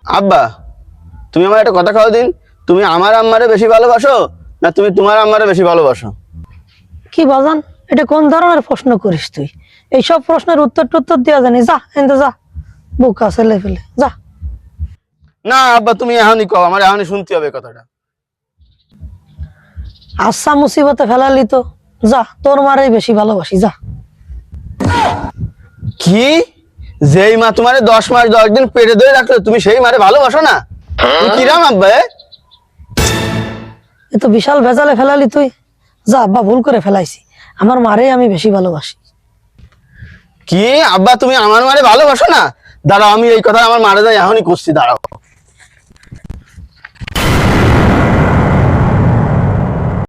আব্বা, তুমি আমার একটা কথা খাও দিন, তুমি আমার আম্মারে বেশি ভালোবাসো না তুমি তোমার আম্মারে বেশি ভালোবাসো? কি বাজান, এটা কোন ধরনের প্রশ্ন করিস তুই? এইসব প্রশ্নের উত্তর দেওয়া জানি, যা এনতে যা, বোকা ছেলে ফেলে যা। না আব্বা, তুমি এখনই কও, আমার এখনই শুনতে হবে কথাটা। আচ্ছা মুসিবতে ফেলালি তো, যা তোর মারেই বেশি ভালোবাসি, যা। কি? যেই মা তোমারে 10 মাস 10 দিন পেটে ধরে রাখলো, তুমি সেই মারে ভালোবাসো না? তুমি কিরাম আব্বা? এ তো বিশাল ভেজালে ফেলালি তুই। যা আব্বা, ভুল করে ফেলাইছি, আমার মারেই আমি বেশি ভালোবাসি। কি আব্বা, তুমি আমার মারে ভালোবাসো না? দাঁড়াও, আমি এই কথা আমার মারে যাই এখনই করছি, দাঁড়াও।